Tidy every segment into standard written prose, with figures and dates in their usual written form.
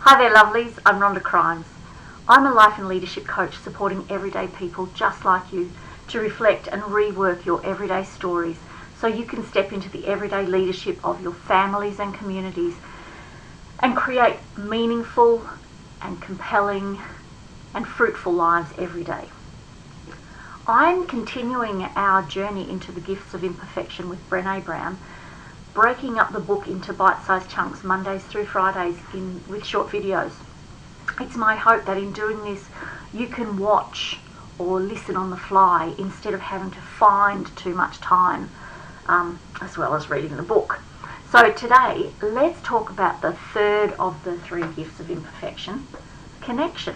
Hi there lovelies, I'm Rhonda Crimes. I'm a life and leadership coach supporting everyday people just like you to reflect and rework your everyday stories so you can step into the everyday leadership of your families and communities and create meaningful and compelling and fruitful lives every day. I'm continuing our journey into the gifts of imperfection with Brené Brown, breaking up the book into bite-sized chunks Mondays through Fridays with short videos. It's my hope that in doing this you can watch or listen on the fly instead of having to find too much time, as well as reading the book. So today let's talk about the third of the three gifts of imperfection, connection.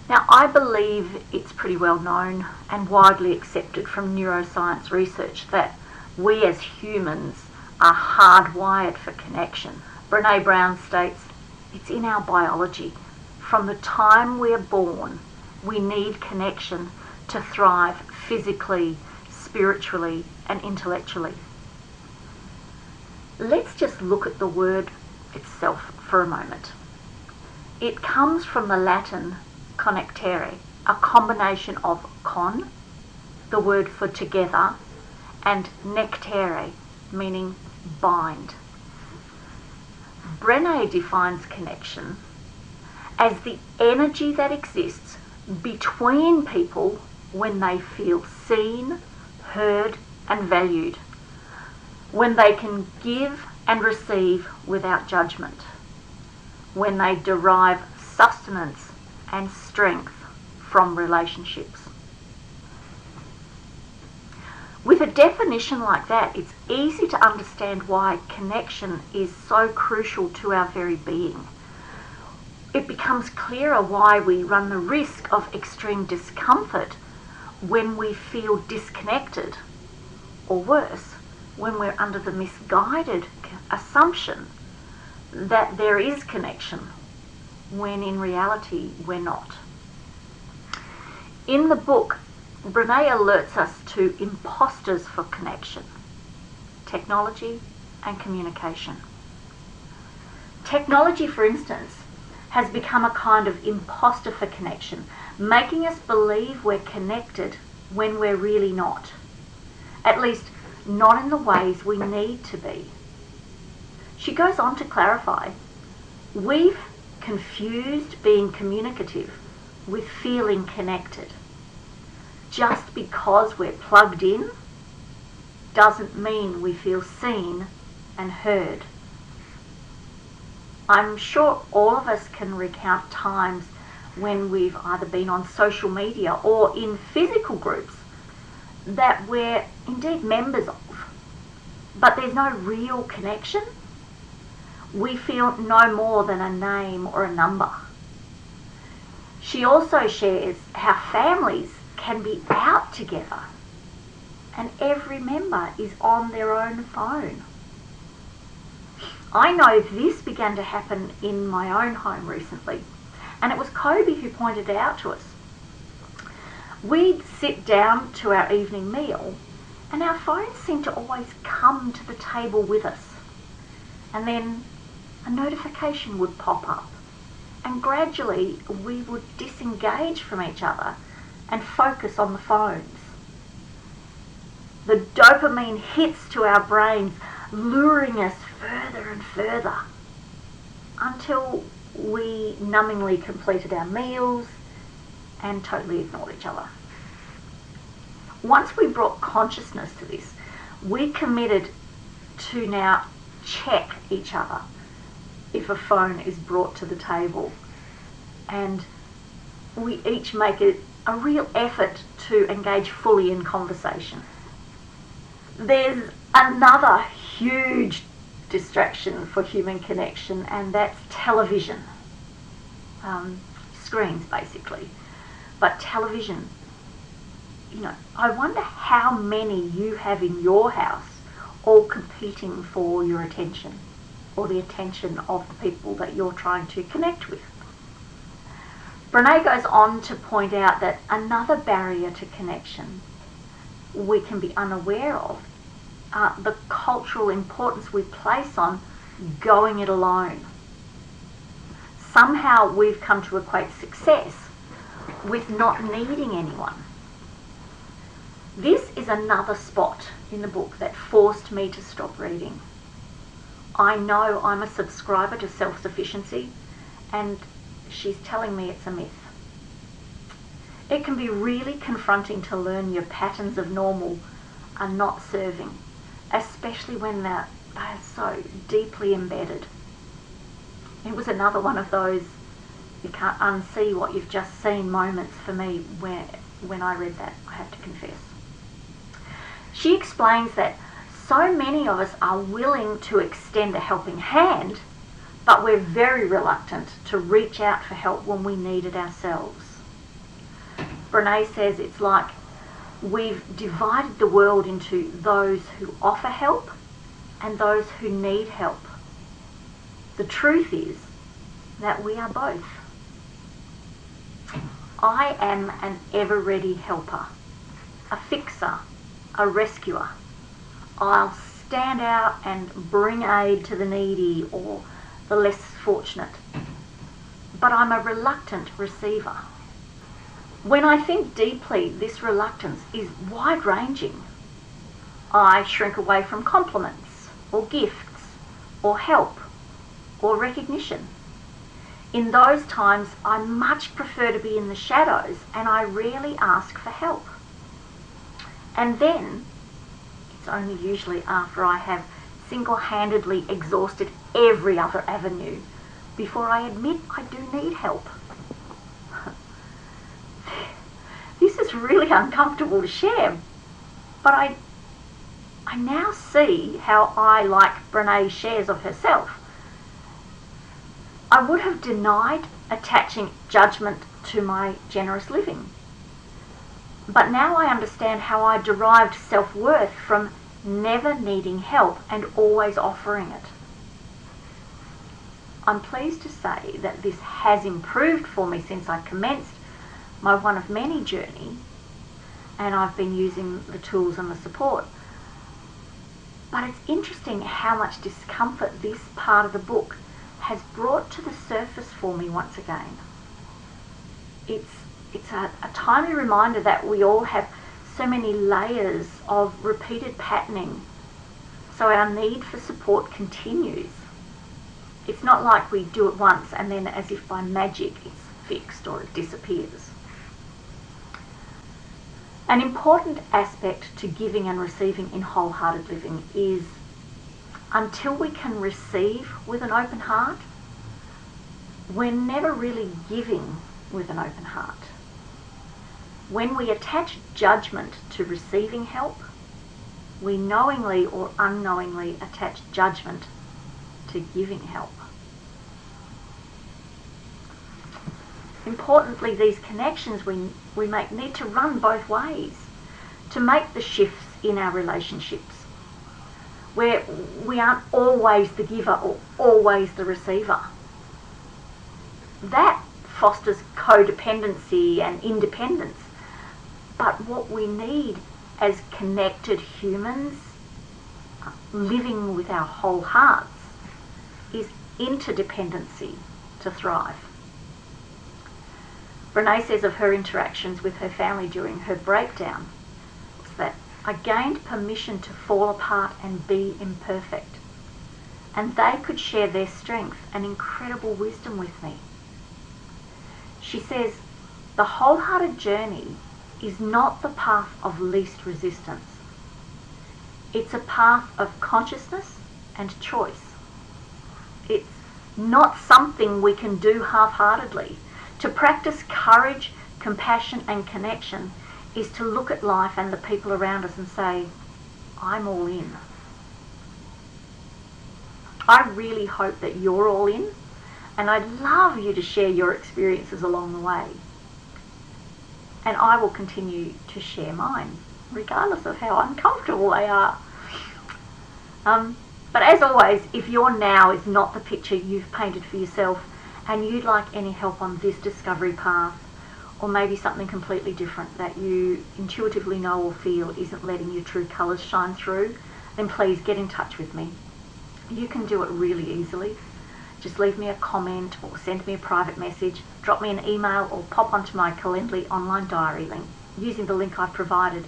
Now, I believe it's pretty well known and widely accepted from neuroscience research that we as humans are hardwired for connection. Brené Brown states, it's in our biology. From the time we are born, we need connection to thrive physically, spiritually, and intellectually. Let's just look at the word itself for a moment. It comes from the Latin connectere, a combination of con, the word for together, and nectere, meaning bind. Brené defines connection as the energy that exists between people when they feel seen, heard, and valued, when they can give and receive without judgment, when they derive sustenance and strength from relationships. With a definition like that, it's easy to understand why connection is so crucial to our very being. It becomes clearer why we run the risk of extreme discomfort when we feel disconnected, or worse, when we're under the misguided assumption that there is connection, when in reality we're not. In the book, Brené alerts us to imposters for connection, technology and communication. Technology, for instance, has become a kind of imposter for connection, making us believe we're connected when we're really not. At least, not in the ways we need to be. She goes on to clarify, we've confused being communicative with feeling connected. Just because we're plugged in doesn't mean we feel seen and heard. I'm sure all of us can recount times when we've either been on social media or in physical groups that we're indeed members of, but there's no real connection. We feel no more than a name or a number. She also shares how families can be out together and every member is on their own phone. I know this began to happen in my own home recently, and it was Kobe who pointed it out to us. We'd sit down to our evening meal and our phones seemed to always come to the table with us, and then a notification would pop up and gradually we would disengage from each other and focus on the phones. The dopamine hits to our brains, luring us further and further until we numbingly completed our meals and totally ignored each other. Once we brought consciousness to this, we committed to now check each other if a phone is brought to the table, and we each make it a real effort to engage fully in conversation. There's another huge distraction for human connection, and that's television. Screens basically, but television. I wonder how many you have in your house all competing for your attention or the attention of the people that you're trying to connect with. Brené goes on to point out that another barrier to connection we can be unaware of the cultural importance we place on going it alone. Somehow we've come to equate success with not needing anyone. This is another spot in the book that forced me to stop reading. I know I'm a subscriber to Self-Sufficiency, and she's telling me it's a myth. It can be really confronting to learn your patterns of normal are not serving, especially when they are so deeply embedded. It was another one of those you can't unsee what you've just seen moments for me when I read that, I have to confess. She explains that so many of us are willing to extend a helping hand, but we're very reluctant to reach out for help when we need it ourselves. Brené says it's like we've divided the world into those who offer help and those who need help. The truth is that we are both. I am an ever-ready helper, a fixer, a rescuer. I'll stand out and bring aid to the needy or the less fortunate. But I'm a reluctant receiver. When I think deeply, this reluctance is wide-ranging. I shrink away from compliments or gifts or help or recognition. In those times, I much prefer to be in the shadows, and I rarely ask for help. And then, it's only usually after I have single-handedly exhausted every other avenue before I admit I do need help. This is really uncomfortable to share, but I now see how I, like Brené shares of herself, I would have denied attaching judgment to my generous living. But now I understand how I derived self-worth from never needing help and always offering it. I'm pleased to say that this has improved for me since I commenced my one of many journey, and I've been using the tools and the support. But it's interesting how much discomfort this part of the book has brought to the surface for me once again. It's a timely reminder that we all have so many layers of repeated patterning, so our need for support continues. It's not like we do it once and then as if by magic it's fixed or it disappears. An important aspect to giving and receiving in wholehearted living is until we can receive with an open heart, we're never really giving with an open heart. When we attach judgment to receiving help, we knowingly or unknowingly attach judgment to giving help. Importantly, these connections we make need to run both ways to make the shifts in our relationships, where we aren't always the giver or always the receiver. That fosters codependency and independence. But what we need as connected humans living with our whole hearts is interdependency to thrive. Brené says of her interactions with her family during her breakdown was that I gained permission to fall apart and be imperfect, and they could share their strength and incredible wisdom with me. She says, the wholehearted journey is not the path of least resistance. It's a path of consciousness and choice. It's not something we can do half-heartedly. To practice courage, compassion and connection is to look at life and the people around us and say, I'm all in. I really hope that you're all in, and I'd love you to share your experiences along the way. And I will continue to share mine, regardless of how uncomfortable they are. But as always, if your now is not the picture you've painted for yourself, and you'd like any help on this discovery path, or maybe something completely different that you intuitively know or feel isn't letting your true colours shine through, then please get in touch with me. You can do it really easily. just leave me a comment or send me a private message, drop me an email or pop onto my Calendly online diary link using the link I've provided,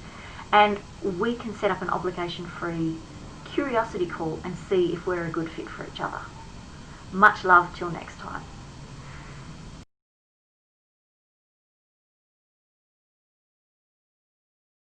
and we can set up an obligation-free curiosity call and see if we're a good fit for each other. Much love till next time.